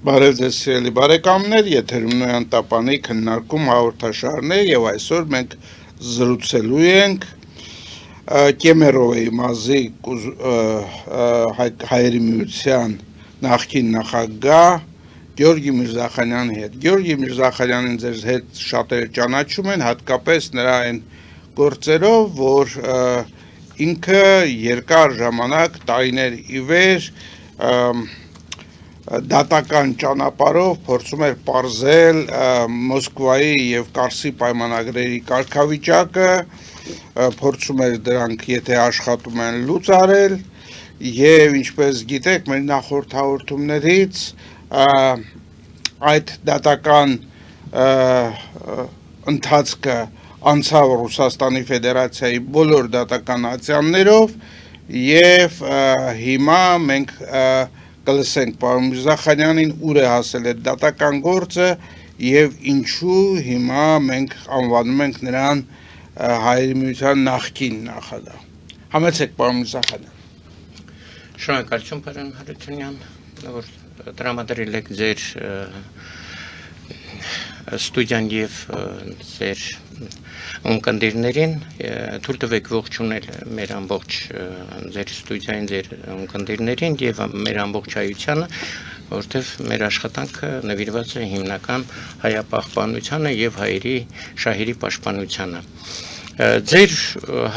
Բարև ձեզ սիրելի բարեկամներ, եթերում Նոյան Տապանի քննարկում հաղորդաշարն է եւ այսօր մենք զրուցելու ենք Կեմերովեի մազի հայերի միության նախկին նախագահ Գյորգի Միրզախանյանի հետ։ Գյորգի Միրզախանյանին ձեր հետ շատերը ճանաչում են, հատկապես նրա այն գործերով, որ ինքը երկար ժամանակ տարիներ ի վեր դատական ճանապարհով փորձում էր պարզել Մոսկվայի եւ Կարսի պայմանագրերի կարգավիճակը, փորձում էր դրանք, եթե աշխատում են, լուծարել եւ ինչպես գիտեք, մեր նախորդ հաղորդումներից այդ դատական ընթացքը անցավ Ռուսաստանի Ֆեդերացիայի բոլոր դատական ատյաններով եւ հիմա մենք կլսենք պարոն Միրզախանյանին ուր է հասել այդ դատական գործը եւ ինչու հիմա մենք անվանում ենք նրան հայերի միության նախկին նախագահ։ Համեցեք պարոն Միրզախանյան։ Շնորհակալություն պարոն Հարությունյան, որ տրամադրել եք ձեր ստուդիան եւ ձեր ունկնդիրներին, թույլ տվեք ողջունել մեր ամբողջ ձեր ստուդիային, ձեր ունկնդիրներին եւ մեր ամբողջ հայությանը, որտեղ մեր աշխատանքը նվիրված է հիմնական հայապահպանությանը եւ հայերի շահերի պաշտպանությանը։ Ձեր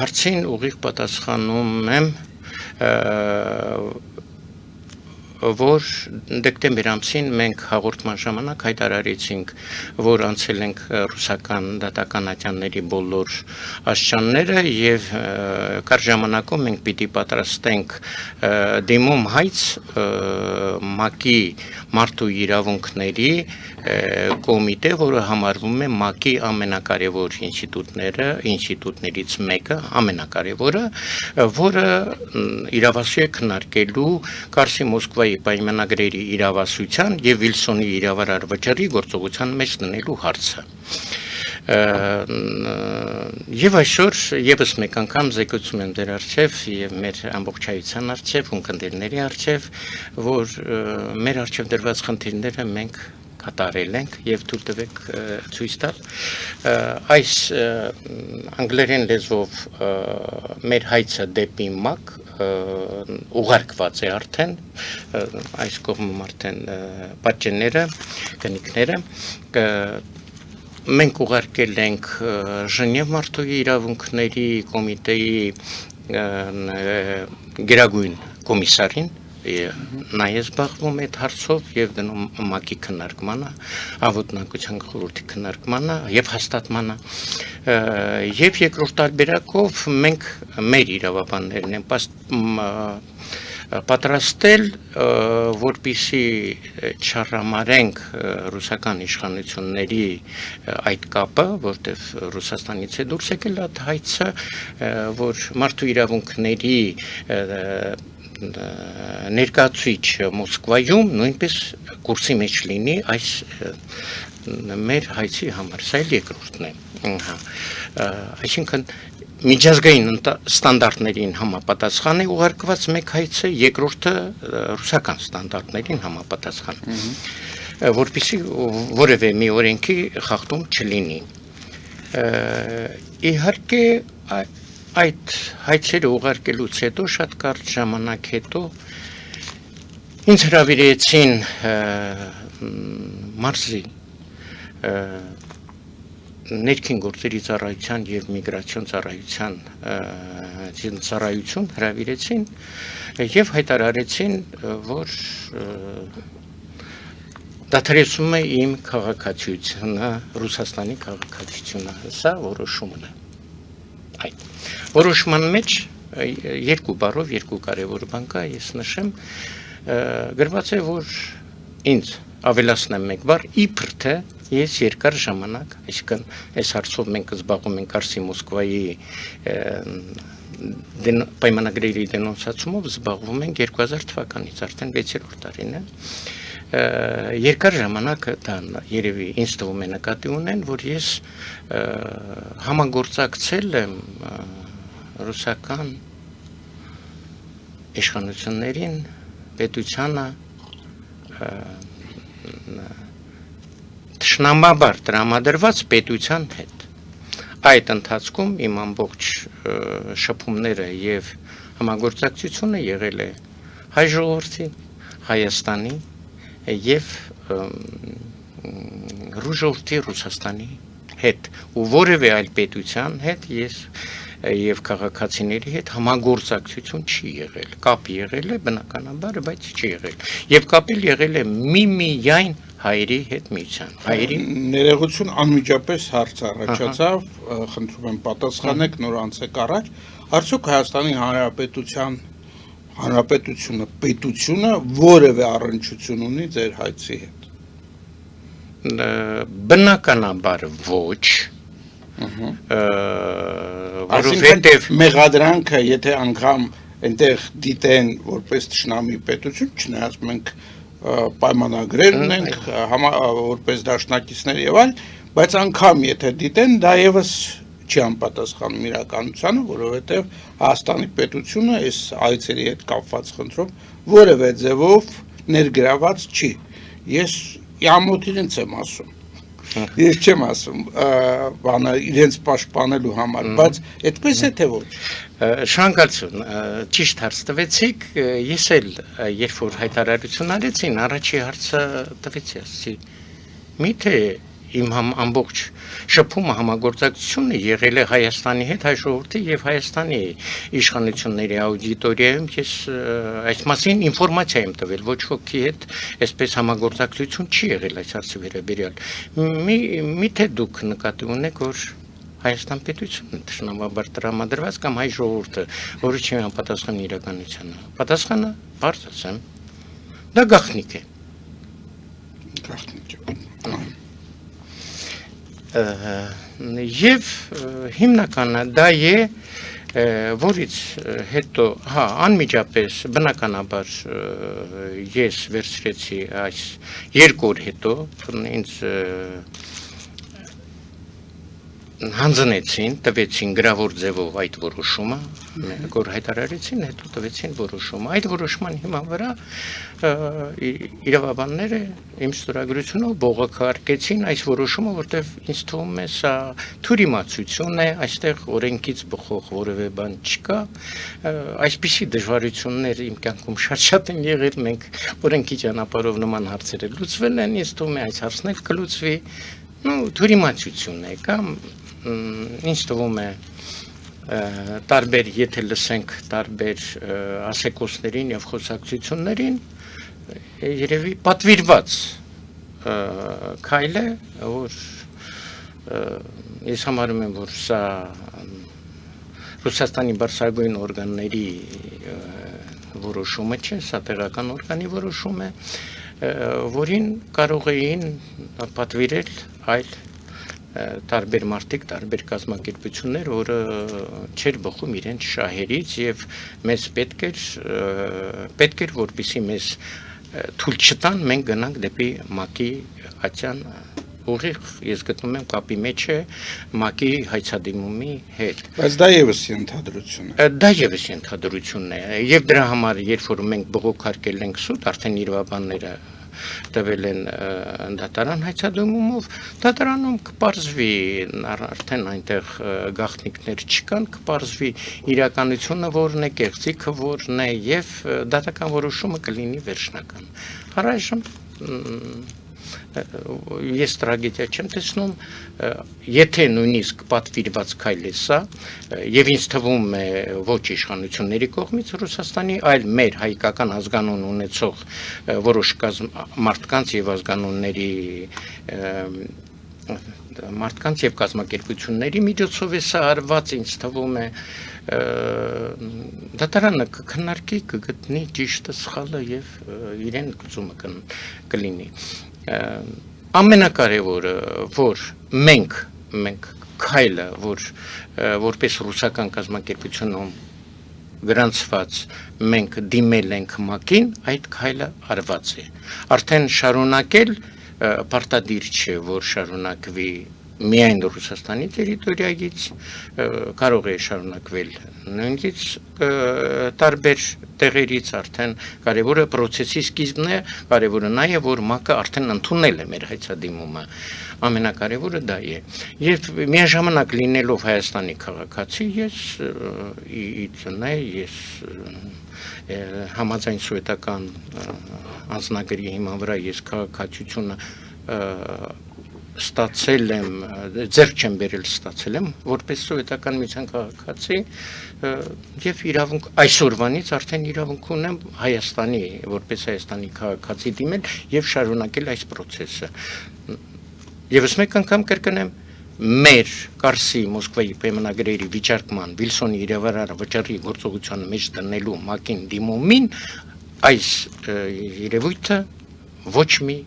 հարցին ուղիղ պատասխանում եմ, որ դեկտեմբեր ամսին մենք հաղորդման ժամանակ հայտարարեցինք, որ անցել ենք ռուսական դատական ատյանների բոլոր աստիճանները եւ կար ժամանակում մենք պիտի պատրաստենք դիմում հայց ՄԱԿ-ի մարդու իրավունքների կոմիտե, որը համարվում է ՄԱԿ-ի ամենակարևոր ինստիտուտներից մեկը, ամենակարևորը, որը իրավասու է քննարկելու Կարսի Մոսկվայի պայմանագրերի իրավասության եւ Վիլսոնի իրավարար վճռի գործողության մեջ դնելու հարցը։ Եվ այսօր եւս մեկ անգամ զեկուցում եմ դեր արչեւ եւ մեր ամբողջ հայության արչեւ, ունկնդիրների արչեւ, որ մեր արչեւ դրված խնդիրները մենք կատարել ենք եւ թույլ տվեք ցույց տալ այս անգլերեն լեզվով մեր հայցը դեպի ՄԱԿ ուղարկված է արդեն այս կողմում արդեն պատճենները, կնիկները մենք ուղարկել ենք Ժնև մարդու իրավունքների կոմիտեի գերագույն կոմիսարին նա է զբաղվում այդ հարցով եւ դնում ՄԱԿ-ի քննարկմանը, անվտանգության խորհրդի քննարկմանը եւ հաստատմանը եւ երկրորդ տարբերակով մենք մեր իրավաբաններն են պատրաստել, որպեսզի չառամարենք ռուսական իշխանությունների այդ կապը, որտեղ Ռուսաստանից է դուրս եկել այդ հայցը, որ մարդու իրավունքների ներկայացուցիչ Մոսկվայում նույնպես կուրսի մեջ լինի այս մեր հայցի համար, սա էլ երկրորդն է, այսինքն միջազգային ստանդարտներին համապատասխան է ուղարկված մեկ հայցը, երկրորդը ռուսական ստանդարտներին համապատասխան, որպեսզի որևէ մի օրենքի խախտում չլինի։ Իհարկե այդ հայցերը ուղարկելուց հետո շատ կարճ ժամանակ հետո ինձ հրավիրեցին Մարզի ներքին գործերի ծառայության եւ միգրացիոն ծառայություն հրավիրեցին եւ հայտարարեցին, որ դադարեցում է իմ քաղաքացիությունը, Ռուսաստանի քաղաքացիությունը, սա որոշումն է։ Այդ որոշման մեջ երկու բառով երկու կարևոր բան կա, ես նշեմ, գրված է, որ ինձ ավելացնեմ մեկ բառ, իբր թե ես երկար ժամանակ, այսինքն այս հարցով մենք զբաղվում ենք Կարսի Մոսկվայի պայմանագրերի դենոնսացումով զբաղվում ենք 2000 թվականից, արդեն 6-րդ տարին է։ Երկար ժամանակ դա երևի ինձ թվում է նկատի ունեն, որ ես համագործակցել եմ ռուսական իշխանություններին, պետությանը Թշնամաբար տրամադրված պետության հետ։ Այդ ընթացքում իմ ամբողջ շփումները եւ համագործակցությունը եղել է հայ ժողովրդի, Հայաստանի եւ ժողովրդի Ռուսաստանի հետ ու որևէ այլ պետության հետ ես եւ քաղաքացիների հետ համագործակցություն չի եղել։ Կապ եղել է բնականաբար, բայց չի եղել։ Եվ կապել եղել է միմիայն հայերի հետ միության։ Հայերի Ներողություն անմիջապես հարց առաջացավ, խնդրում եմ պատասխանեք, նոր անցեք առաջ։ Արդյոք Հայաստանի Հանրապետությունը պետությունը որևէ առնչություն ունի ձեր հայցի հետ։ բնականաբար ոչ, Այսինքն մեղադրանքը, եթե անգամ այնտեղ դիտեն որպես թշնամի պետություն, չնայած մենք պայմանագրեր ունենք, որպես դաշնակիցներ եւ այլ, բայց անգամ եթե դիտեն, դա եւս չի անպատասխանում իրականությանը, որովհետեւ Հայաստանի պետությունը այս այցերի հետ կապված խնդրով որևէ ձևով ներգրաված չի։ Ես ամոթ իրենց եմ ասում։ Ես չեմ ասում, բանը իրենց պաշտպանելու համար, բայց այդպես է թե ոչ։ Շնորհակալություն, ճիշտ հարց տվեցիք, ես էլ երբ որ հայտարարություն արեցին, առաջի հարցը տվեցի, ասեցի, միթե իմ ամբողջ շփումը համագործակցությունը եղել է Հայաստանի հետ, հայ ժողովրդի եւ Հայաստանի իշխանությունների աուդիտորիայում ես այս մասին ինֆորմացիա եմ տվել, ոչ ոքի հետ այսպես համագործակցություն չի եղել այս հարցի վերաբերյալ։ Միթե դուք նկատի ունեք, որ Հայաստան պետությունը թշնամաբար տրամադրված կամ հայ ժողովուրդը, որը չի համապատասխան իրականությանը։ Պատասխանը բարձ ասեմ, դա գաղտնիք է։ Գաղտնիք է։ Եվ հիմնականը դա է, որից հետո, անմիջապես բնականաբար ես վերցրեցի այս 2 օր հետո, ինձ հանձնեցին, տվեցին գրավոր ձևով այդ որոշումը, որ հայտարարեցին, հետո տվեցին որոշումը։ Այդ որոշման հիման վրա իրավաբանները իմ ստորագրությունով բողոքարկեցին այս որոշումը, որտեղ ինձ թվում է սա թյուրիմացություն է, այստեղ օրենքից բխող որևէ բան չկա։ Այսպիսի դժվարություններ իմ կյանքում շատ են եղել, մենք օրենքի ճանապարհով նման հարցերը լուծվել են, ինձ թվում է այս հարցն էլ կլուծվի։ Թյուրիմացություն է կամ ինձ թվում է տարբեր, եթե լսենք տարբեր ասեկոսներին եւ խոսակցություններին, երևի պատվիրված քայլ է, որ ես համարում եմ, որ սա Ռուսաստանի բարձրագույն օրգանների որոշումը չէ, սա տեղական օրգանի որոշում է, որին կարող էին պատվիրել այլ տարբեր մարդիկ, տարբեր կազմակերպություններ, որը չէր բխում իրենց շահերից եւ մեզ պետք էր որպեսզի մեզ թույլ չտան մենք գնանք դեպի ՄԱԿ-ի ատյան ուղիղ, ես գտնում եմ կապի մեջ է ՄԱԿ-ի հայցադիմումի հետ։ Բայց դա եւս ենթադրություն է։ Դա եւս ենթադրություն է եւ դրա համար երբ որ մենք բողոքարկել ենք սուտ, արդեն իրավաբանները տվել են դատարան հայցադիմումով, դատարանում կպարզվի արդեն այնտեղ գաղտնիքներ չկան, կպարզվի իրականությունը որն է, կեղծիքը որն է եւ դատական որոշումը կլինի վերջնական։ Առայժմ ես տրագեդիա չեմ տեսնում, եթե նույնիսկ պատվիրված քայլ է սա, եւ ինձ թվում է ոչ իշխանությունների կողմից Ռուսաստանի, այլ մեր հայկական ազգանուն ունեցող որոշ մարդկանց եւ ազգանունների մարդկանց եւ կազմակերպությունների միջոցով է սա արված, ինձ թվում է դատարանը կքննարկի, կգտնի ճիշտը, սխալը եւ իրեն գծումը կլինի։ Ամենակարևորը, որ մենք քայլը, որպես ռուսական կազմակերպությունում գրանցված մենք դիմել ենք ՄԱԿ-ին, այդ քայլը արված է։ Արդեն շարունակել պարտադիր չէ, որ շարունակվի միայն Ռուսաստանի տերիտորիայից, կարող է շարունակվել նույնիսկ տարբեր տեղերից, արդեն կարևորը process-ի սկիզբն է, կարևորը նա է, որ ՄԱԿ-ը արդեն ընդունել է մեր հայցադիմումը, ամենակարևորը դա է, եւ միաժամանակ լինելով Հայաստանի քաղաքացի, ես համաձայն սովետական անձնագրի հիման վրա ես քաղաքացիությունը ստացել եմ, ձեռք չեմ բերել, ստացել եմ, որպես սովետական միության քաղաքացի եւ իրավունք այսօրվանից արդեն իրավունք ունեմ Հայաստանի, որպես Հայաստանի քաղաքացի դիմել եւ շարունակել այս process-ը։ Եվս մեկ անգամ կրկնեմ, մեր Կարսի Մոսկվայի պայմանագրերի վիճարկման Վիլսոնի իրավարար վճարի գործողությանը մեջ դնելու ՄԱԿ-ին դիմումին այս երևույթը ոչ մի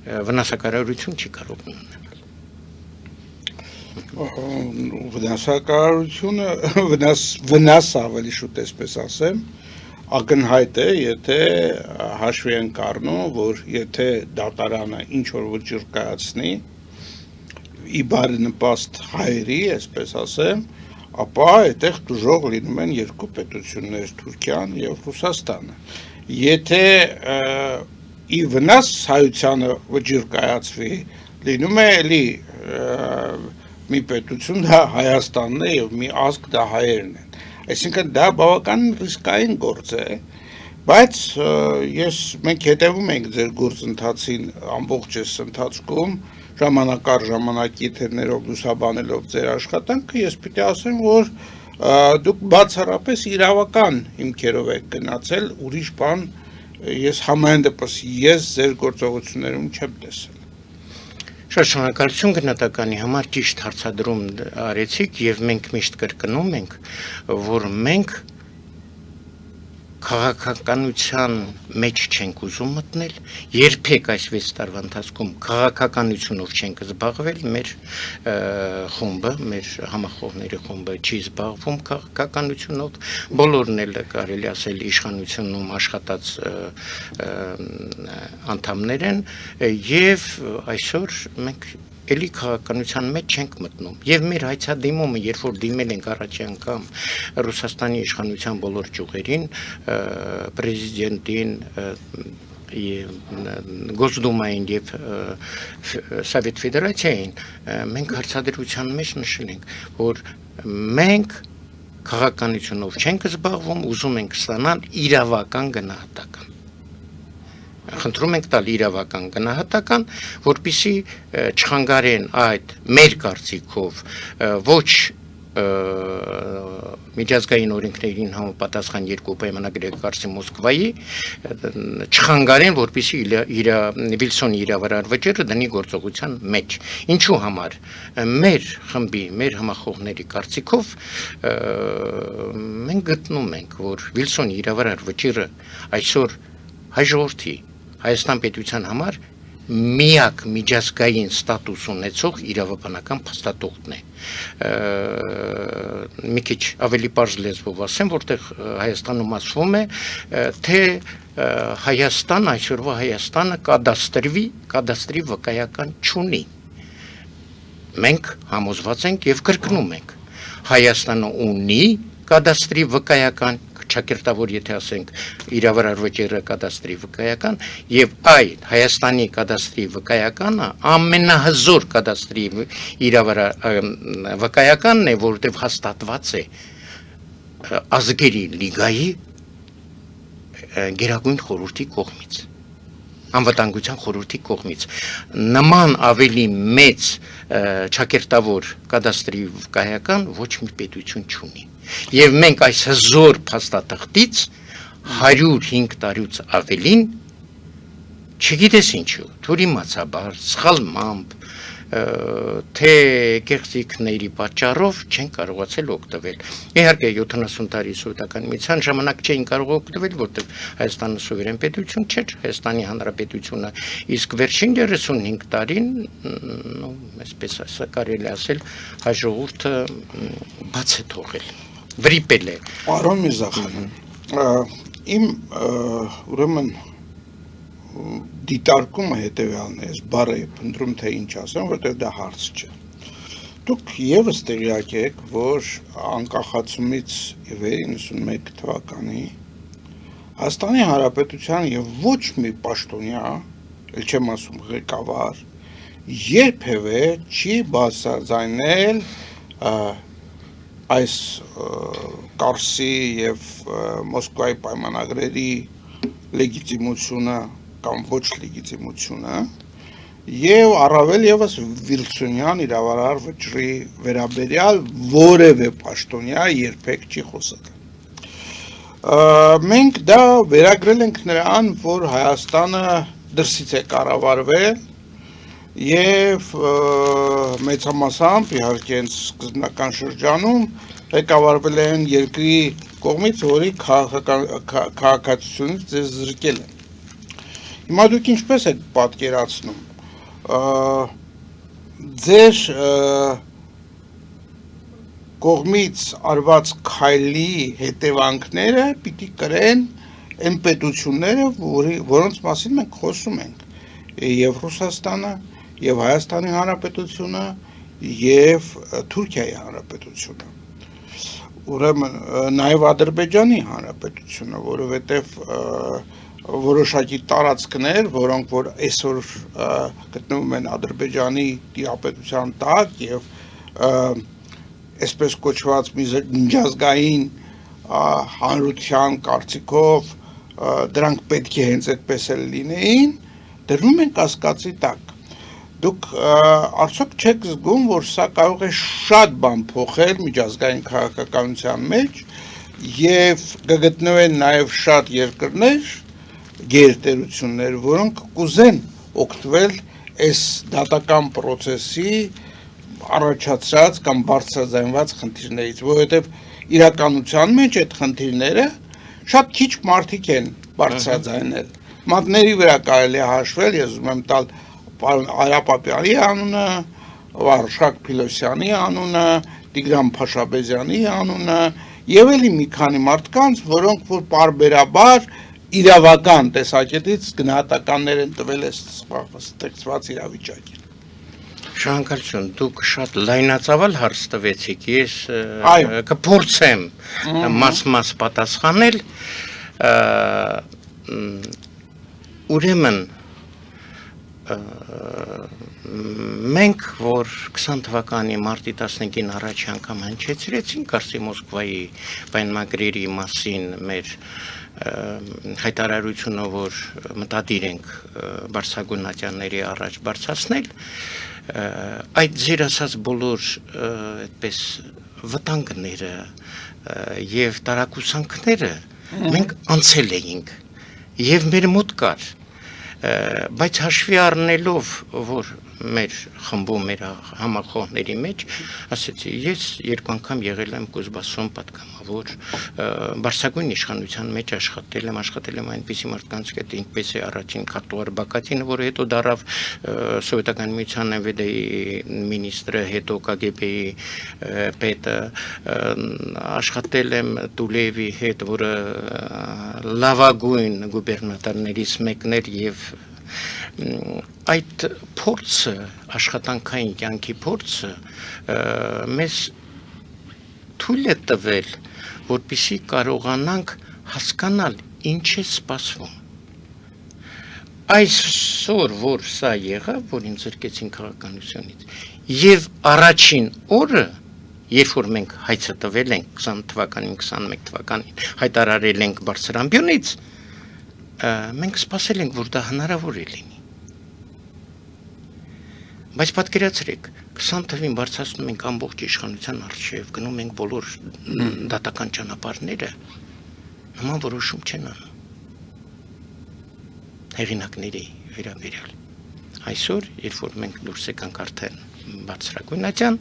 վնասակարարություն չի կարող ունենալ։ Վնասակարարությունը վնաս ավելի շուտ այսպես ասեմ, ակնհայտ է, եթե հաշվի ենք առնում, որ եթե դատարանը ինչ որ վճիռ կայացնի, ի բարենպաստ հայերի, այսպես ասեմ, ապա այդտեղ դժոխք լինում են երկու պետություններ, Թուրքիան եւ Ռուսաստանը։ Եթե ի վնաս հայությանը վճիռ կայացվի, լինում է էլի մի պետություն, դա Հայաստանն է եւ մի ազգ դա հայերն են։ Այսինքն դա բավական ռիսկային գործ է, բայց մենք հետևում ենք ձեր գործընթացին ամբողջ այս ընթացքում, ժամանակ առ ժամանակ եթերներով լուսաբանելով ձեր աշխատանքը, ես պիտի ասեմ, որ դուք բացառապես իրավական հիմքերով եք գնացել, ուրիշ բան ես համայն դեպս ես ձեր գործողություններում չեմ տեսել։ Շատ շնորհակալություն գնահատականի համար ճիշտ հարցադրում արեցիք եւ մենք միշտ կրկնում ենք, որ մենք քաղաքականության մեջ չենք ուզում մտնել, երբեք այս 6 տարվա ընթացքում քաղաքականությունով չենք զբաղվել, մեր խումբը, մեր համախոհների խումբը չի զբաղվում քաղաքականությունով, բոլորն էլ կարելի ասել իշխանությունում աշխատած անդամներ են եւ այսօր մենք էլի քաղաքականության մեջ չենք մտնում եւ մեր հայցադիմումը երբ որ դիմել ենք առաջի անգամ Ռուսաստանի իշխանության բոլոր ճյուղերին պրեզիդենտին Գոսդումային եւ Սովետ Ֆեդերացիային մենք հարցադրության մեջ նշել ենք որ մենք քաղաքականությունով չենք զբաղվում ուզում ենք ստանալ իրավական գնահատական Խնդրում ենք տալ իրավական գնահատական, որպեսզի չխանգարեն այդ մեր կարծիքով ոչ միջազգային օրենքներին համապատասխան երկու պայմանագրի Կարսի Մոսկվայի չխանգարեն, որպեսզի Վիլսոնի իրավարար վճիռը դնի գործողության մեջ։ Ինչու համար մեր խմբի, մեր համախոհների կարծիքով մենք գտնում ենք, որ Վիլսոնի իրավարար վճիռը այսօր հայ ժողովրդի Հայաստան պետության համար միակ միջազգային ստատուս ունեցող իրավաբանական փաստաթուղթն է։ Մի քիչ ավելի պարզ լեզվով ասեմ, որտեղ Հայաստանում ասվում է, թե Հայաստան այսօրվա Հայաստանը կադաստրի վկայական չունի։ Մենք համոզված ենք եւ կրկնում ենք։ Հայաստանը ունի կադաստրի վկայական Չակերտավոր եթե ասենք իրավարար վճիռը կադաստրի վկայական եւ այդ Հայաստանի կադաստրի վկայականը ամենահզոր կադաստրի իրավարար վկայականն է, որտեղ հաստատված է ազգերի լիգայի գերագույն խորհրդի կողմից անվտանգության խորհրդի կողմից նման ավելի մեծ չակերտավոր կադաստրի վկայական ոչ մի պետություն չունի Եվ մենք այս հզոր փաստաթղթից 105 տարուց ավելին չգիտես ինչու, թուրիմացաբար, սխալմամբ, թե կեղծիքների պատճառով չեն կարողացել օգտվել։ Իհարկե 70 տարի սովետական միության ժամանակ չէին կարող օգտվել, որտեղ Հայաստանը սուվերեն պետություն չէր, Հայաստանի Հանրապետությունը իսկ վերջին 35 տարին, այսպես կարելի ասել, հայ ժողովուրդը բաց է թողել։ Վրիպել է։ Պարոն Միրզախանյան, իմ ուրեմն դիտարկումը հետևյալն է, ես բառը փնտրում թե ինչ ասեմ, որտեղ դա հարց չէ։ Դուք եւս տեղյակ եք, որ անկախացումից ի վեր 91 թվականի Հայաստանի Հանրապետության եւ ոչ մի պաշտոնյա, ել չեմ ասում ղեկավար, երբևէ չի բացաձայնել այս Կարսի եւ Մոսկվայի պայմանագրերի լեգիտիմությունը կամ ոչ լեգիտիմությունը եւ առավել եւս Վիլսոնյան իրավարար վճռի վերաբերյալ որևէ պաշտոնյա երբեք չի խոսել։ Մենք դա վերագրել ենք նրան, որ Հայաստանը դրսից է կառավարվել եւ մեծամասամբ իհարկե սկզբնական շրջանում ղեկավարվել են երկրի կողմից, որի քաղաքացիությունից ձեզ զրկել են։ Հիմա դուք ինչպես եք պատկերացնում ձեր կողմից արված քայլի հետևանքները պիտի կրեն այն պետությունները, որոնց մասին մենք խոսում ենք, եւ Ռուսաստանը, եւ Հայաստանի Հանրապետությունը, եւ Թուրքիայի Հանրապետությունը, ուրեմն նաեւ Ադրբեջանի Հանրապետությունը, որովհետեւ որոշակի տարածքներ, որոնք որ այսօր գտնվում են Ադրբեջանի տիրապետության տակ եւ այսպես կոչված միջազգային հանրության կարծիքով դրանք պետք է հենց այդպես էլ լինեին, դրվում են կասկածի տակ։ Դուք արդյոք չեք զգում, որ սա կարող է շատ բան փոխել միջազգային քաղաքականության մեջ եւ կգտնվեն նաեւ շատ երկրներ գերտերություններ, որոնք կուզեն օգտվել այս դատական process-ի առաջացած կամ բարձրաձայնված խնդիրներից, որովհետև իրականության մեջ այդ խնդիրները շատ քիչ մարդիկ են բարձրաձայնել։ Մատների վրա կարելի է հաշվել, ես ուզում եմ տալ պարոն Արա Պապյանի անունը, Վարշակ Փիլոսյանի անունը, Տիգրան Փաշաբեզյանի անունը եւ էլի մի քանի մարդկանց, որոնք որ պարբերաբար իրավական տեսակետից գնահատականներ են տվել այս ստեղծված իրավիճակին։ Շնորհակալություն, դուք շատ լայնածավալ հարց տվեցիք, ես կփորձեմ մաս-մաս պատասխանել, ուրեմն մենք, որ 20 թվականի մարտի 15-ին առաջ անգամ հնչեցրեցին Կարսի Մոսկվայի պայմանագրերի մասին մեր հայտարարությունը, որ մտադիր ենք բարձրագույն ատյանների առաջ բարձրացնել, այդ ձեր ասած բոլոր այդպես վտանգները եւ տարակուսանքները մենք անցել էինք եւ մեր մոտ կար, բայց հաշվի առնելով, որ մեր խմբում, մեր համախոհների մեջ, ասեցի, ես երկու անգամ եղել եմ Կուզբասում պատգամավոր, բարձրագույն իշխանության մեջ աշխատել եմ այնպիսի մարդկանց հետ, ինչպես է առաջին Քարտուղար Բակատինը, որը հետո դառավ Սովետական միության NVD-ի մինիստրը, հետո KGB-ի պետը, աշխատել եմ Տուլեևի հետ, որը լավագույն գուբերնատորներից մեկն էր եւ այդ փորձը, աշխատանքային կյանքի փորձը մեզ թույլ է տվել, որպեսզի կարողանանք հասկանալ ինչ է սպասվում։ Այսօր, որ սա եղավ, որ ինձ զրկեցին քաղաքականությունից, եւ առաջին օրը, երբ որ մենք հայցը տվել ենք 20 թվականին, 21 թվականին, հայտարարել ենք բարձրամբյոնից, մենք սպասել ենք, որ դա հնարավոր է լինի։ Բայց պատկերացրեք, 20 թվին բարձրացնում ենք ամբողջ իշխանության առջև, գնում ենք բոլոր դատական ճանապարհները, նման որոշում չեն անում հեղինակների վերաբերյալ։ Այսօր, երբ որ մենք դուրս եկանք արդեն բարձրագույն ատյան,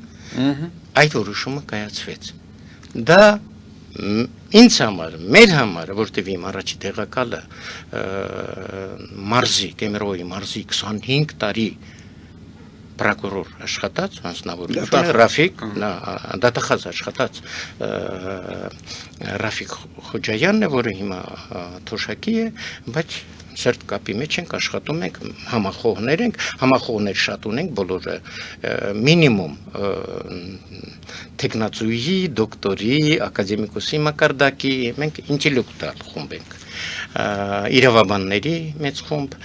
այդ որոշումը կայացվեց։ Դա ինձ համար, մեր համար, որտեւ իմ առաջի տեղակալը մարզի, Կեմերոյի մարզի 25 տարի պրոկուրոր աշխատած, անձնավորությունը Ռաֆիկ, դատախազ աշխատած Ռաֆիկ Խոջայանն է, որը հիմա թոշակի է, բայց սերտ կապի մեջ ենք, աշխատում ենք, համախոհներ շատ ունենք, բոլորը մինիմում տեխնացուի, դոկտորի, ակադեմիկոսի մակարդակի, մենք ինտելեկտուալ խումբ ենք, իրավաբանների մեծ խումբ,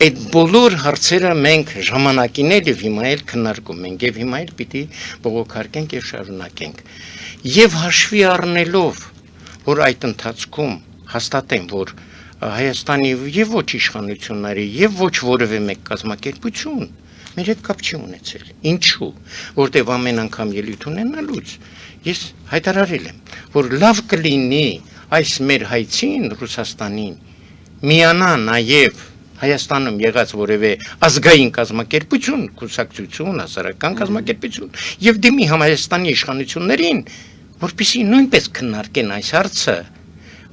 այդ բոլոր հարցերը մենք ժամանակին էլ հիմա էլ քննարկում ենք եւ հիմա էլ պիտի բողոքարկենք եւ շարունակենք եւ հաշվի առնելով որ այդ ընթացքում հաստատեն որ Հայաստանի եւ ոչ իշխանությունների եւ ոչ որևէ մեկ կազմակերպություն մեր հետ կապ չի ունեցել ինչու որտեւ ամեն անգամ ելույթ ունենալուց ես հայտարարել եմ որ լավ կլինի այս մեր հայցին Ռուսաստանին միանա նաեւ Հայաստանում եղած որևէ ազգային կազմակերպություն, կուսակցություն, հասարակական կազմակերպություն եւ դիմի Հայաստանի իշխանություններին, որպեսզի նույնպես քննարկեն այս հարցը,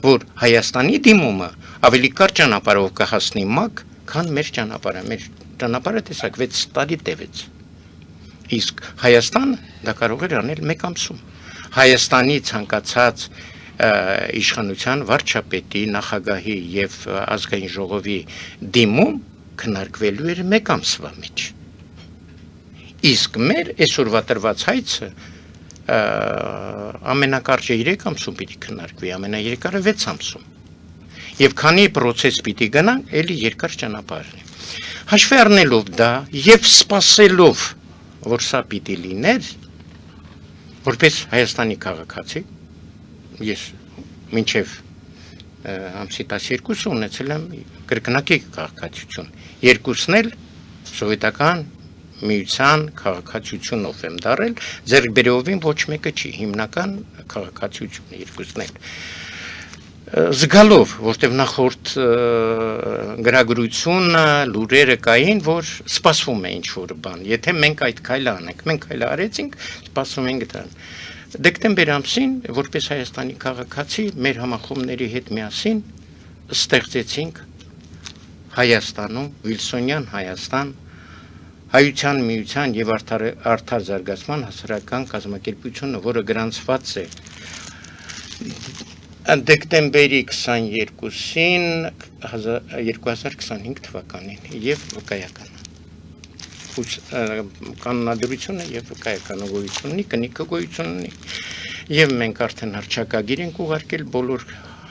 որ Հայաստանի դիմումը ավելի կարճ ճանապարհով կհասնի ՄԱԿ, քան մեր ճանապարհը։ Մեր ճանապարհը տեսակ 6 տարի տևեց։ Իսկ Հայաստանը դա կարող էր անել 1 ամսում։ Հայաստանի ցանկացած իշխանության վարչապետի, նախագահի եւ ազգային ժողովի դիմում քննարկվելու էր 1 ամսվա մեջ։ Իսկ մեր այսօրվա տրված հայցը ամենակարճը 3 ամսում պիտի քննարկվի, ամենաերկարը 6 ամսում։ Եվ քանի process պիտի գնան, էլի երկար ճանապարհն է։ Հաշվի առնելով դա եւ սպասելով, որ սա պիտի լիներ, որպես Հայաստանի քաղաքացի ես մինչև ամսի 12 ունեցել եմ կրկնակի քաղաքացիություն, երկուսն էլ սովետական միության քաղաքացիությունով եմ դարել, ձեռքբերովին ոչ մեկը չի, հիմնական քաղաքացիությունը երկուսն էլ։ Զգալով, որտեղ նախորդ գրագրությունը, լուրերը կային, որ սպասվում է ինչ-որ բան, եթե մենք այդ քայլը անենք, մենք քայլը արեցինք, սպասում ենք դրան։ Դեկտեմբեր ամսին, որպես Հայաստանի քաղաքացի, մեր համախումբների հետ միասին ստեղծեցինք Հայաստանում, Վիլսոնյան Հայաստան, Հայության միության եւ արդար զարգացման հասարակական կազմակերպությունը, որը գրանցված է դեկտեմբերի 22-ին 2025 թվականին եւ վկայական կանոնադրությունը եւ վկայական գոյություն ունի, կնիկը գոյություն ունի եւ մենք արդեն հռչակագիր ենք ուղարկել բոլոր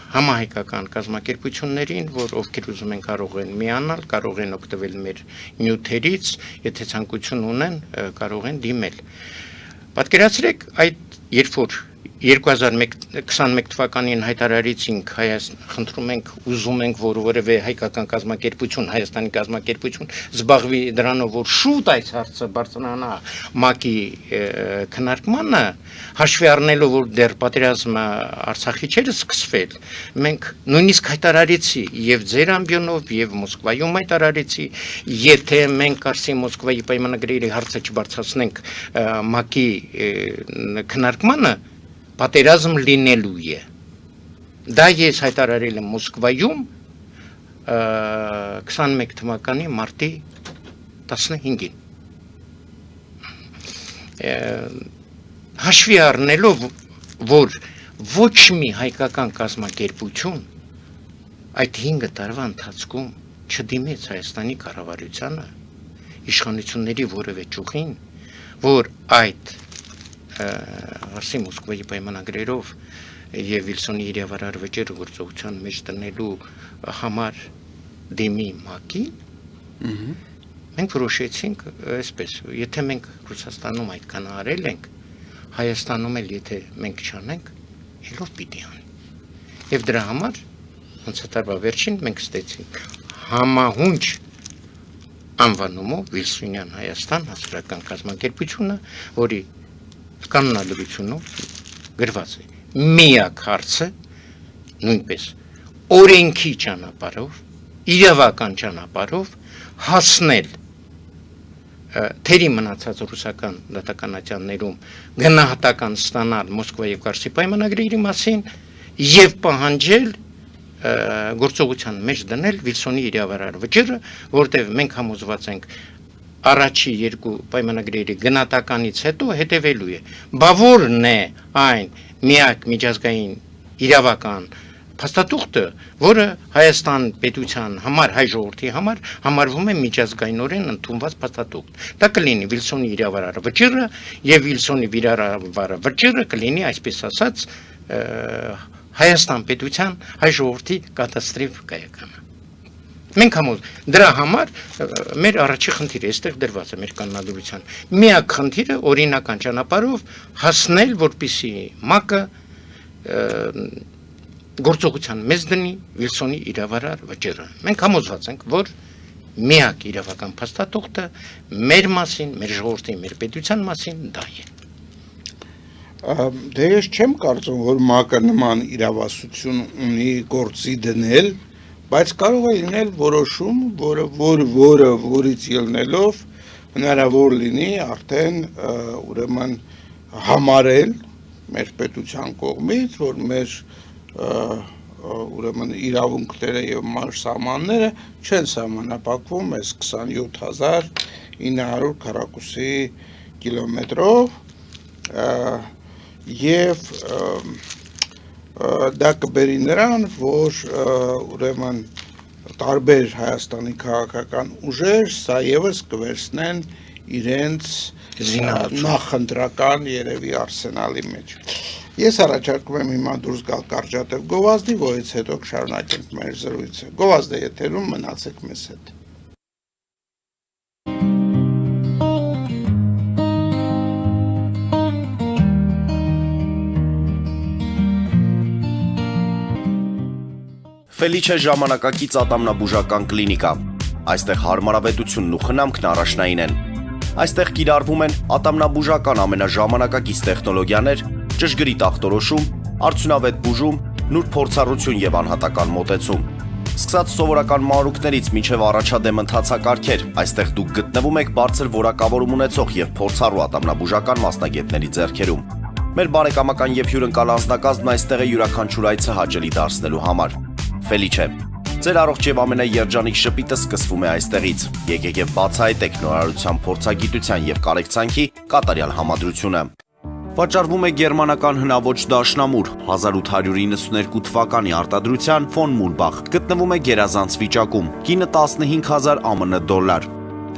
համահայկական կազմակերպություններին, որ ովքեր ուզում են կարող են միանալ, կարող են օգտվել մեր նյութերից, եթե ցանկություն ունեն, կարող են դիմել։ Պատկերացրեք, այդ երբ որ 2021 թվականին հայտարարեցինք խնդրում ենք ուզում ենք որ որևէ հայկական կազմակերպություն Հայաստանի կազմակերպություն զբաղվի դրանով որ շուտ այս հարցը բարձրանա ՄԱԿ-ի քննարկմանը հաշվի առնելով որ դեռ պատերազմը Արցախի չէր սկսվել մենք նույնիսկ հայտարարեցի եւ ձեր ամբիոնով եւ Մոսկվայում հայտարարեցի եթե մենք կարծի Մոսկվայի պայմանագրերի հարցը չբարձրացնենք ՄԱԿ-ի քննարկմանը պատերազմ լինելու է։ Դա ես հայտարարել եմ Մոսկվայում 21 թվականի մարտի 15-ին։ Հաշվի առնելով, որ ոչ մի հայկական կազմակերպություն այդ 5 տարվա ընթացքում չդիմեց Հայաստանի կառավարությանը, իշխանությունների որևէ ճյուղին, որ այդ Արսի Մոսկվայի պայմանագրերով եւ Վիլսոնի իրավարար վճիռը գործողության մեջ տնելու համար դիմի ՄԱԿ-ին մենք որոշեցինք այսպես եթե մենք Ռուսաստանում այդքան արել ենք Հայաստանում էլ եթե մենք չանենք ելով պիտի անի եւ դրա համար ոնց տարվա վերջին մենք ստեցինք համահունչ անվանումով Վիլսոնյան Հայաստան հասարակական կազմակերպությունը որի կանոնադրությունով գրված է միակ հարցը նույնպես օրենքի ճանապարհով իրավական ճանապարհով հասնել թերի մնացած ռուսական դատականատյաններում գնահատական ստանալ Մոսկվայի Կարսի պայմանագրերի մասին եւ պահանջել գործողության մեջ դնել Վիլսոնի իրավարար վճիռը որտեղ մենք համոզված ենք առաջի երկու պայմանագրերի գնահատականից հետո հետևելու է։ Բա որն է այն միակ միջազգային իրավական փաստաթուղթը, որը Հայաստան պետության համար, հայ ժողովրդի համար համարվում է միջազգայինորեն ընդունված փաստաթուղթ։ Դա կլինի Վիլսոնի իրավարար վճիռը եւ Վիլսոնի իրավարար վճիռը կլինի, այսպես ասած, Հայաստան պետության հայ ժողովրդի կատաստրոֆ կայականը։ Մենք դրա համար մեր առաջի խնդիրը այստեղ դրված է մեր կանոնադրության։ Միակ խնդիրը օրինական ճանապարհով հասնել, որպեսզի ՄԱԿ-ը գործողության մեզ դնի Վիլսոնի իրավարար վճիռը։ Մենք համոզված ենք, որ միակ իրավական փաստաթուղթը մեր մասին, մեր ժողովրդի, մեր պետության մասին դա է։ Դե ես չեմ կարծում, որ ՄԱԿ-ը նման իրավասություն ունի գործի դնել, բայց կարող է լինել որոշում, որից ելնելով հնարավոր լինի արդեն ուրեմն համարել մեր պետության կողմից, որ մեր ուրեմն իրավունքները եւ մարզամանները չեն սահմանափակվում այս 27900 քառակուսի կիլոմետրով եւ դա կբերի նրան, որ ուրեմն տարբեր Հայաստանի քաղաքական ուժեր սա եւս կվերցնեն իրենց նախընտրական երևի արսենալի մեջ։ Ես առաջարկում եմ հիմա դուրս գալ կարճատև գովազդի, որից հետո կշարունակենք մեր զրույցը։ Գովազդը եթերում, մնացեք մեզ հետ։ Ֆելիչե ժամանակակից ատամնաբուժական կլինիկա։ Այստեղ հարմարավետությունն ու խնամքն առաջնային են։ Այստեղ կիրառվում են ատամնաբուժական ամենաժամանակակից տեխնոլոգիաներ, ճշգրիտ ախտորոշում, արդյունավետ բուժում, նուրբ փորձառություն եւ անհատական մոտեցում։ Սկսած սովորական մանրուքներից մինչև առաջադեմ ընթացակարգեր, այստեղ դուք գտնվում եք բարձր որակավորում ունեցող եւ փորձառու ատամնաբուժական մասնագետների ձեռքերում։ Մեր բարեկամական եւ հյուրընկալ անձնակազմն այստեղ է յուրաքանչյուր այցը հաճելի դարձնելու համար։ Ֆելիչե, ձեր առողջ եւ ամենաերջանիկ շպիտը սկսվում է այստեղից։ Եկեք եւ բացահայտեք նորարարության փորձագիտության եւ կարեկցանքի կատարյալ համադրությունը։ Վաճառվում է գերմանական հնաոճ դաշնամուր 1892 թվականի արտադրության ֆոն Մուլբախ։ Գտնվում է գերազանց վիճակում։ Կինը 15000 ԱՄՆ դոլար։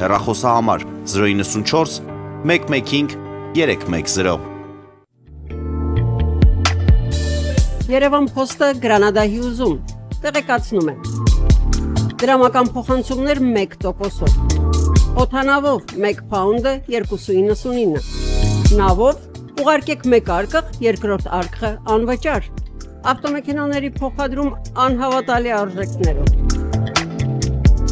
Հեռախոսահամար 094 115 310։ Երևան փոստը Գրանադայի ուզում տեղեկացնում է։ Դրամական փոխանցումներ 1%-ով։ Օդանավով 1 փաունդը 2.99։ Նավով ուղարկեք 1 արկղ, երկրորդ արկղը անվճար։ Ավտոմեքենաների փոխադրում անհավատալի արժեքներով։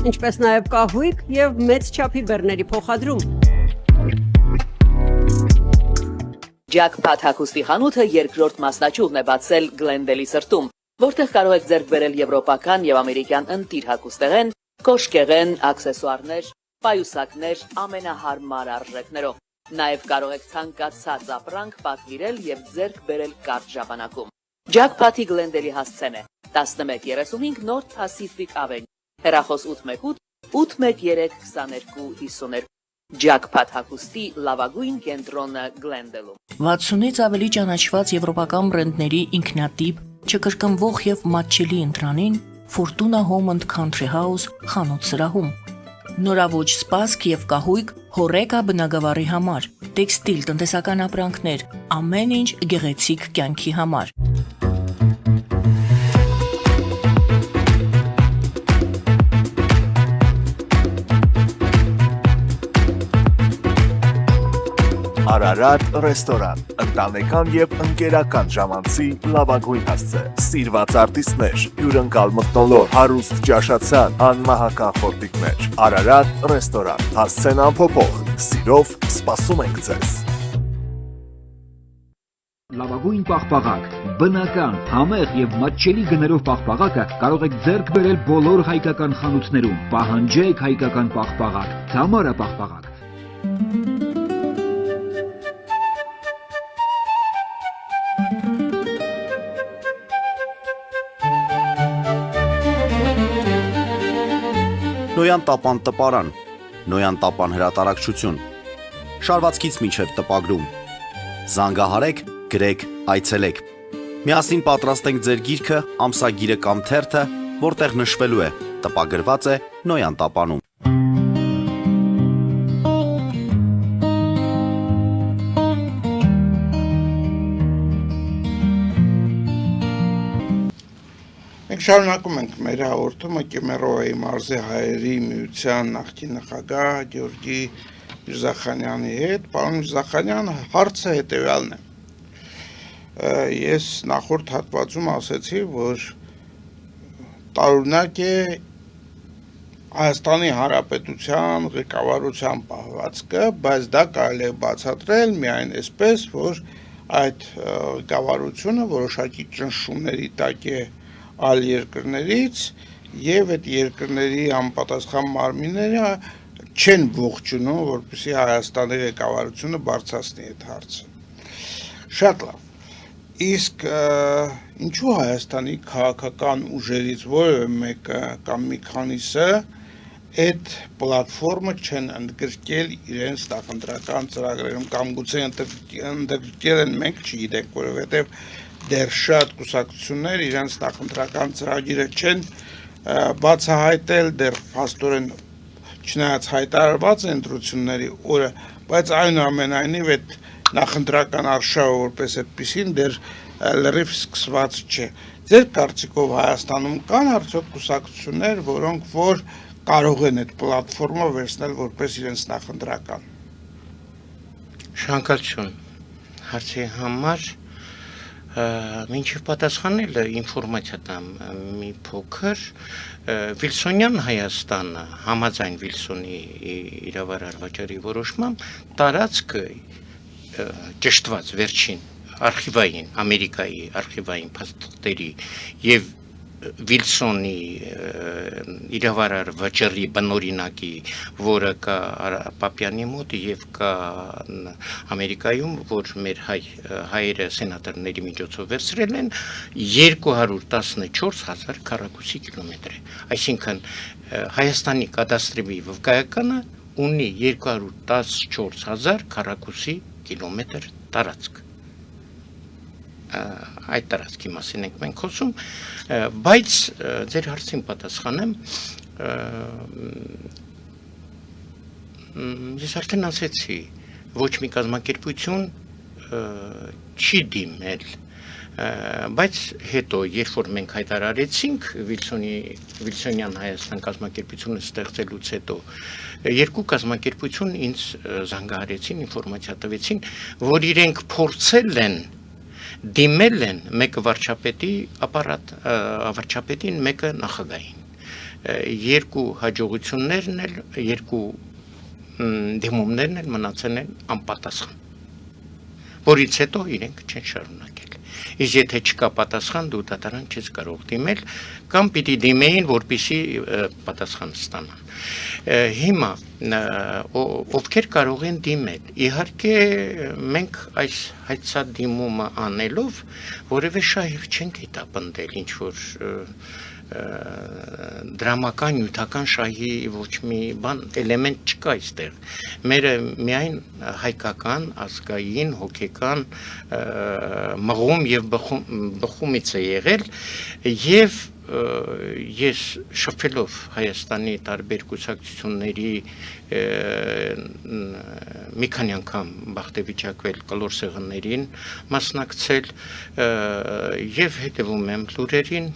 Ինչպես նաև կահույք եւ մեծ չափի բեռների փոխադրում։ Jackpot հագուստի խանութը երկրորդ մասնաճյուղն է բացել Գլենդելի սրտում, որտեղ կարող եք ձեռք բերել եվրոպական եւ ամերիկյան ընտիր հագուստեղեն, կոշկեղեն, աքսեսուարներ, պայուսակներ ամենահարմար արժեքներով։ Նաեւ կարող եք ցանկացած ապրանք պատվիրել եւ ձեռք բերել կարճ ժամանակում։ Jackpot-ի Գլենդելի հասցեն է 1135 North Pacific Avenue, հեռախոս 818 813 2252։ Jackpot հագուստի լավագույն կենտրոնը Գլենդելում։ 60-ից ավելի ճանաչված եվրոպական բրենդների ինքնատիպ, չկրկնվող եւ մատչելի ընտրանին Fortuna Home and Country House խանութ սրահում։ Նորավոճ սպասք եւ կահույք հորեկա բնագավառի համար, տեքստիլ տնտեսական ապրանքներ, ամեն ինչ գեղեցիկ կյանքի համար։ Արարատ ռեստորան, ընտանեկան եւ ընկերական ժամանցի լավագույն հասցե, սիրված արտիստներ, հյուրընկալ մթնոլորտ, հարուստ ճաշացան, անմահական խորտիկներ։ Արարատ ռեստորան, հասցեն անփոփոխ, սիրով սպասում ենք ձեզ։ Լավագույն պաղպաղակ, բնական, համեղ եւ մատչելի գներով պաղպաղակը կարող եք ձեռք բերել բոլոր հայկական խանութներում։ Պահանջեք հայկական պաղպաղակ, Թամարա պաղպաղակ։ Նոյան տապան տպարան, Նոյան տապան հրատարակչություն, շարվածքից մինչև տպագրում, զանգահարեք, գրեք, այցելեք, Միասին պատրաստենք ձեր գիրքը, ամսագիրը կամ թերթը, որտեղ նշվելու է, տպագրված է Նոյան տապանում։ Մենք շարունակում ենք մեր հաղորդումը Կեմերովայի մարզի հայերի միության նախկին նախագահ Գյորգի Միրզախանյանի հետ։ Պարոն Միրզախանյան, հարցը հետևյալն է։ Ես նախորդ հատվածում ասեցի, որ տարօրինակ է Հայաստանի Հանրապետության ղեկավարության պահվածքը, բայց դա կարելի է բացատրել միայն այսպես, որ այդ ղեկավարությունը որոշակի ճնշումների տակ է այլ երկրներից եւ այդ երկրների համապատասխան մարմինները չեն ողջունում, որպեսզի Հայաստանի ղեկավարությունը բարձրացնի այդ հարցը։ Շատ լավ։ Իսկ ինչու Հայաստանի քաղաքական ուժերից որևէ մեկը կամ մի քանիսը այդ պլատֆորմը չեն ընդգրկել իրենց նախընտրական ծրագրերում կամ գուցե ընդգրկել են, մենք չգիտենք, որովհետեւ դեռ շատ կուսակցություններ իրենց նախընտրական ծրագիրը չեն բացահայտել, դեռ փաստորեն չնայած հայտարարված ընտրությունների օրը, բայց այնուամենայնիվ այդ նախընտրական արշավը որպես այդպեսին դեռ լրիվ սկսված չէ։ Ձեր կարծիքով Հայաստանում կան արդյոք կուսակցություններ, որոնք որ կարող են այդ պլատֆորմը վերցնել որպես իրենց նախընտրական։ Շնորհակալություն հարցի համար։ Մինչև պատասխանելը ինֆորմացիա տամ մի փոքր Վիլսոնյան Հայաստանը համաձայն Վիլսոնի իրավարար վաճառի որոշմամբ տարածքը ճշտված վերջին արխիվային Ամերիկայի արխիվային փաստաթղթերի եւ Վիլսոնի իրավարար վաճառի բնօրինակի, որը կա Պապյանի մոտ եւ կա Ամերիկայում, որ մեր հայերը սենատորների միջոցով վերցրել են 214,000 քառակուսի կիլոմետր է։ Այսինքն Հայաստանի կադաստրի վկայականը ունի 214,000 քառակուսի կիլոմետր տարածք։ Այդ տարածքի մասին ենք մենք խոսում, բայց ձեր հարցին պատասխանեմ, ես արդեն ասեցի, ոչ մի կազմակերպություն չի դիմել, բայց հետո, երբ որ մենք հայտարարեցինք Վիլսոնյան Հայաստան կազմակերպությունը ստեղծելուց հետո, երկու կազմակերպություն ինձ զանգահարեցին, ինֆորմացիա տվեցին, որ իրենք փորձել են դիմել են մեկը վարչապետի ապարատ, վարչապետին, մեկը նախագահին։ Երկու հաջողություններն էլ, երկու դիմումներն էլ մնացել են անպատասխան, որից հետո իրենք չեն շարունակել։ Իսկ եթե չկա պատասխան, դու դատարան չես կարող դիմել, կամ պիտի դիմեին, որպեսզի պատասխան ստանան։ Հիմա ովքեր կարող են դիմել։ Իհարկե մենք այս հայցադիմումը անելով որևէ շահ չենք հետապնդել, ինչ որ դրամական նյութական շահի ոչ մի բան էլեմենտ չկա այստեղ։ Մերը միայն հայկական, ազգային, հոգեկան մղում եւ բխումից է եղել եւ ես շփվելով Հայաստանի տարբեր կուսակցությունների մի քանի անգամ բախտեվիճակվել կլոր սեղաններին մասնակցել եւ հետեւում եմ լուրերին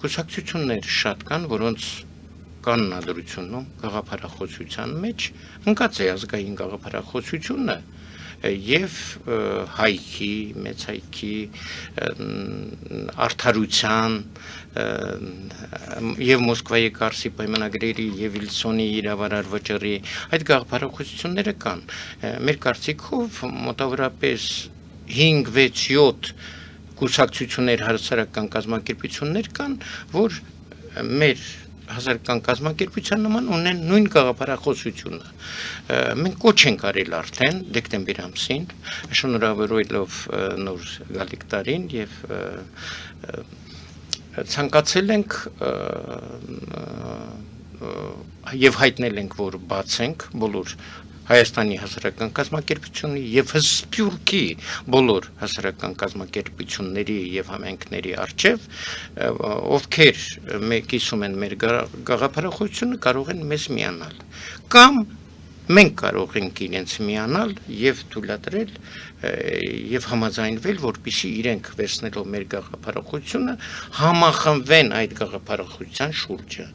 կուսակցություններ շատ կան, որոնց կանոնադրությունում գաղափարախոսության մեջ ընկած է ազգային գաղափարախոսությունը եւ հայքի, մեծ հայքի արդարության եւ Մոսկվայի Կարսի պայմանագրերի եւ Վիլսոնի իրավարար վճռի այդ գաղափարախոսությունները կան։ Մեր կարծիքով մոտավորապես 5-6-7 կուսակցություններ հասարակական կազմակերպություններ կան, որ մեր հասարակական կազմակերպության նման ունեն նույն գաղափարախոսությունը։ Մենք կոչ ենք արել արդեն դեկտեմբեր ամսին, շնորհավորելով նոր գալիք տարին եւ ցանկացել ենք եւ հայտնել ենք, որ բաց ենք բոլոր Հայաստանի հասարակական կազմակերպությունը եւ Սփյուռքի բոլոր հասարակական կազմակերպությունների եւ համայնքների արչեւ, ովքեր կիսում են մեր գաղափարախոսությունը, կարող են մեզ միանալ կամ մենք կարող ենք իրենց միանալ եւ թույլատրել եւ համաձայնվել, որպեսզի իրենք վերցնելով մեր գաղափարախոսությունը համախմբվեն այդ գաղափարախոսության շուրջը,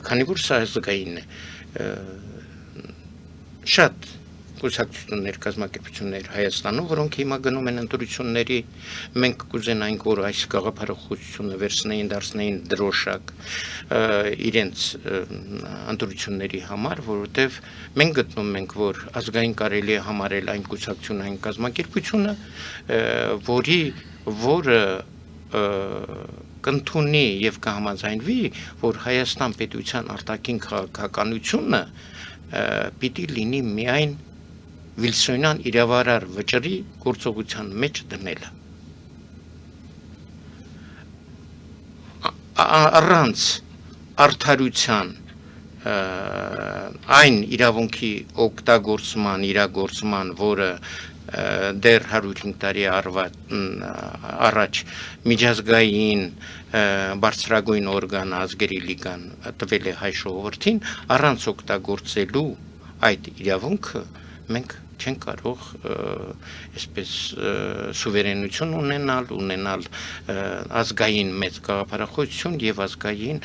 քանի որ սա զգային է շատ կուսակցություններ, կազմակերպություններ Հայաստանում, որոնք հիմա գնում են ընտրությունների, մենք կուզենայինք, որ այս գաղափարախոսությունը վերցնեին, դարձնեին դրոշակ իրենց ընտրությունների համար, որովհետև մենք գտնում ենք, որ ազգային կարելի է համարել այն կուսակցությունը, այն կազմակերպությունը, որը կընդունի եւ կհամաձայնվի, որ Հայաստան պետության արտաքին քաղաքականությունը պիտի լինի միայն Վիլսոնյան իրավարար վճռի գործողության մեջ դնելը։ Առանց արդարության այն իրավունքի օգտագործման, իրագործման, որը դեռ 105 տարի առաջ միջազգային բարձրագույն օրգան ազգերի լիգան տվել է հայ ժողովրդին, առանց օգտագործելու այդ իրավունքը մենք չեն կարող այսպես սուվերենություն ունենալ ազգային մեծ գաղափարախոսություն եւ ազգային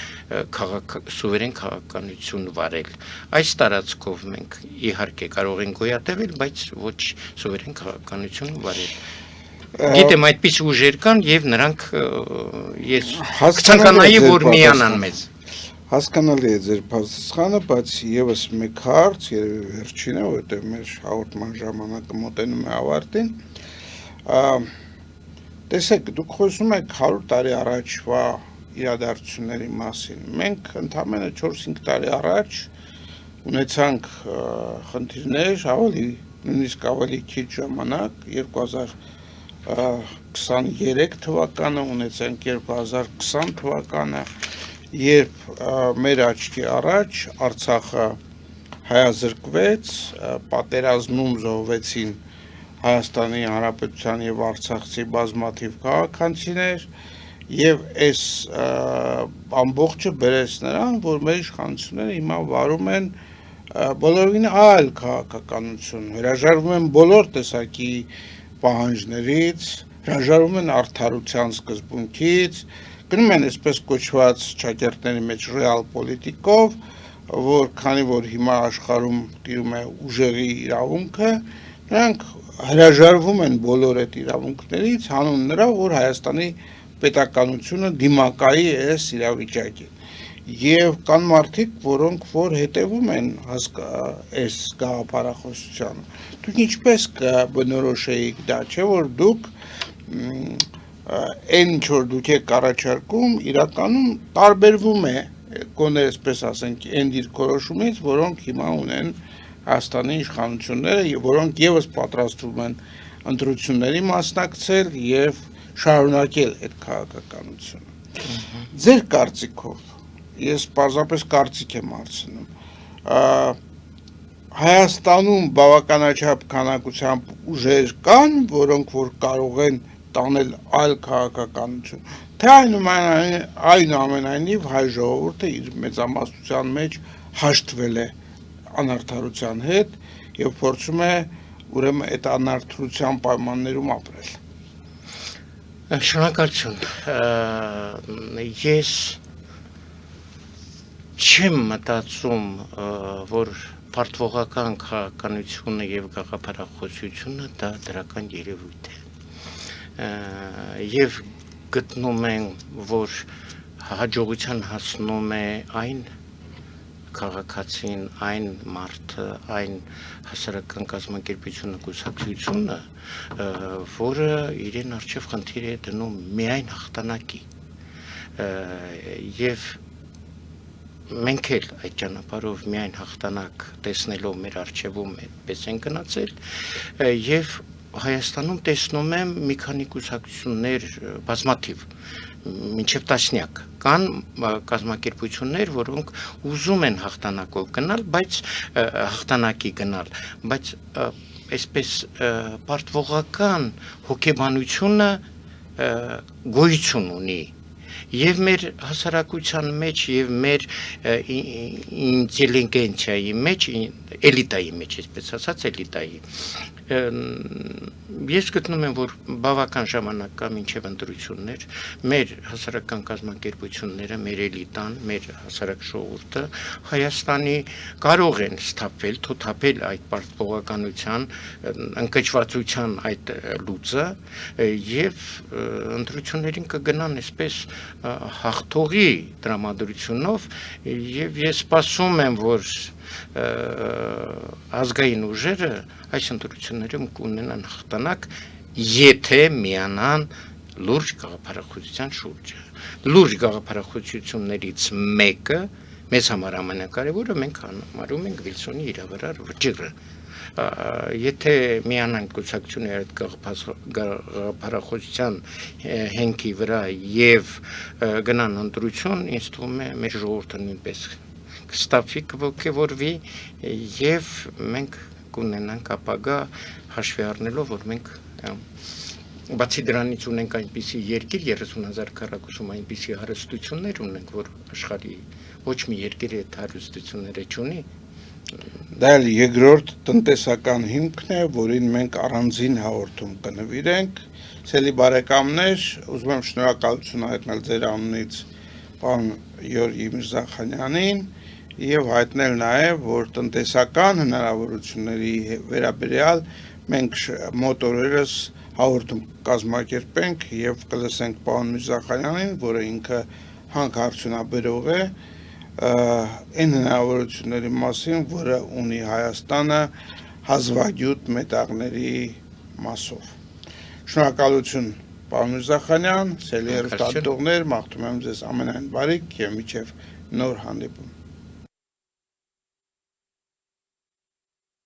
սուվերեն քաղաքականություն վարել։ Այս տարածքով մենք իհարկե կարող ենք գոյատևել, բայց ոչ սուվերեն քաղաքականություն վարել։ Գիտեմ այդպես ուժեր կան եւ նրանք ես կցանկանայի որ միանան մեզ։ Հասկանալի է ձեր պատասխանը, բայց եւս մեկ հարց, երևի վերջինը, որտեղ մեր հաղորդման ժամանակը մոտենում է ավարտին։ Տեսեք, դուք խոսում եք 100 տարի առաջվա իրադարձությունների մասին։ Մենք ընդամենը 4-5 տարի առաջ ունեցանք խնդիրներ, նույնիսկ ավելի քիչ ժամանակ, 2023 թվականը ունեցանք 2020 թվականը, երբ մեր աչքի առաջ Արցախը հայազրկվեց, պատերազմում զոհվեցին Հայաստանի Հանրապետության եւ Արցախցի բազմաթիվ քաղաքացիներ, եւ այս ամբողջը բերեց նրան, որ մեր իշխանությունները հիմա վարում են բոլորին այլ քաղաքականություն, հրաժարվում են բոլոր տեսակի պահանջներից, հրաժարվում են արդարության սկզբունքից, գնում են այսպես կոչված ճակերտների մեջ ռեալ պոլիտիկով, որ քանի որ հիմա աշխարհում տիրում է ուժերի իրավունքը, նրանք հրաժարվում են բոլոր այդ իրավունքներից, հանուն նրա, որ Հայաստանի պետականությունը դիմակայի այս իրավիճակին։ Եվ կան մարդիկ, որոնք որ հետևում են այս գաղափարախոսությանը։ Դուք ինչպես կբնորոշեիք դա, չէ՞ որ դուք այն ինչ որ դուք եք առաջարկում, իրականում տարբերվում է, գոնե այսպես ասենք, այն դիրքորոշումից, որոնք հիմա ունեն Հայաստանի իշխանությունները, որոնք եւս պատրաստվում են ընտրությունների մասնակցել եւ շարունակել այդ քաղաքականությունը։ Ձեր կարծիքով, ես պարզապես կարծիք եմ հարցնում, Հայաստանում բավականաչափ քանակությամբ ուժեր կան, որոնք որ կարող են տանել այլ քաղաքականություն, թե այնուամենայնիվ հայ ժողովուրդը իր մեծամասնության մեջ հաշտվել է անարդարության հետ եւ փորձում է ուրեմն այդ անարդարության պայմաններում ապրել։ Շնորհակալություն։ Ես չեմ մտածում, որ պարտվողական քաղաքականությունը եւ գաղափարախոսությունը դա դրական երևույթ է։ Եվ գտնում են, որ հաջողության հասնում է այն քաղաքացին, այն մարդը, այն հասարակական կազմակերպությունը, կուսակցությունը, որը իրեն առջև խնդիր է դնում միայն հաղթանակի։ Եվ մենք էլ այդ ճանապարհով միայն հաղթանակ տեսնելով մեր առջևում այդպես են գնացել եւ Հայաստանում տեսնում եմ մի քանի կուսակցություններ բազմաթիվ, մինչև տասնյակ, կան կազմակերպություններ, որոնք ուզում են հաղթանակով գնալ, բայց հաղթանակի գնալ, բայց այսպես պարտվողական հոգեբանությունը գոյություն ունի եւ մեր հասարակության մեջ եւ մեր ինտելիգենցիայի մեջ, էլիտայի մեջ, այսպես ասած, էլիտայի ես գտնում եմ, որ բավական ժամանակ կա մինչև ընտրություններ, մեր հասարակական կազմակերպությունները, մեր էլիտան, մեր հասարակ ժողովուրդը Հայաստանի կարող են սթափվել, թոթափել այդ պարտվողականության, ընկճվածության այդ լուծը եւ ընտրություններին կգնան այսպես հաղթողի տրամադրությունով եւ ես սպասում եմ, որ ազգային ուժերը այս ընտրություններում կունենան հաղթանակ, եթե միանան լուրջ գաղափարախոսության շուրջը։ Լուրջ գաղափարախոսություններից մեկը, մեզ համար ամենակարևորը, մենք համարում ենք Վիլսոնի իրավարար վճիռը։ Եթե միանան կուսակցությունների այդ գաղափարախոսության հենքի վրա եւ գնան ընտրություն, ինձ թվում է մեր ժողովուրդը նույնպես կստափվի, կողքեվորվի եւ մենք կունենանք ապագա հաշվի առնելով, որ մենք բացի դրանից ունենք այնպիսի երկիր 30,000 քառակուսում այնպիսի հարստություններ ունենք, որ աշխարհի ոչ մի երկիր այդ հարստությունները չունի։ Դա էլ երկրորդ տնտեսական հիմքն է, որին մենք առանձին հաղորդում կնվիրենք։ Սելի բարեկամներ, ուզում եմ շնորհակալություն հայտնել ձեր անունից պարոն Գյորգի Միրզախանյանին եւ հայտնել նաեւ, որ տնտեսական հնարավորությունների վերաբերյալ մենք մոտ օրերս հաղորդում կազմակերպենք եւ կլսենք պարոն Միրզախանյանին, որը ինքը հանքարդյունաբերող է, այն հնարավորությունների մասին, որը ունի Հայաստանը հազվագյուտ մետաղների մասով։ Շնորհակալություն պարոն Միրզախանյան, սելի հեռուստադիտողներ, մաղթում եմ ձեզ ամենայն բարիք եւ մինչեւ նոր հանդիպում։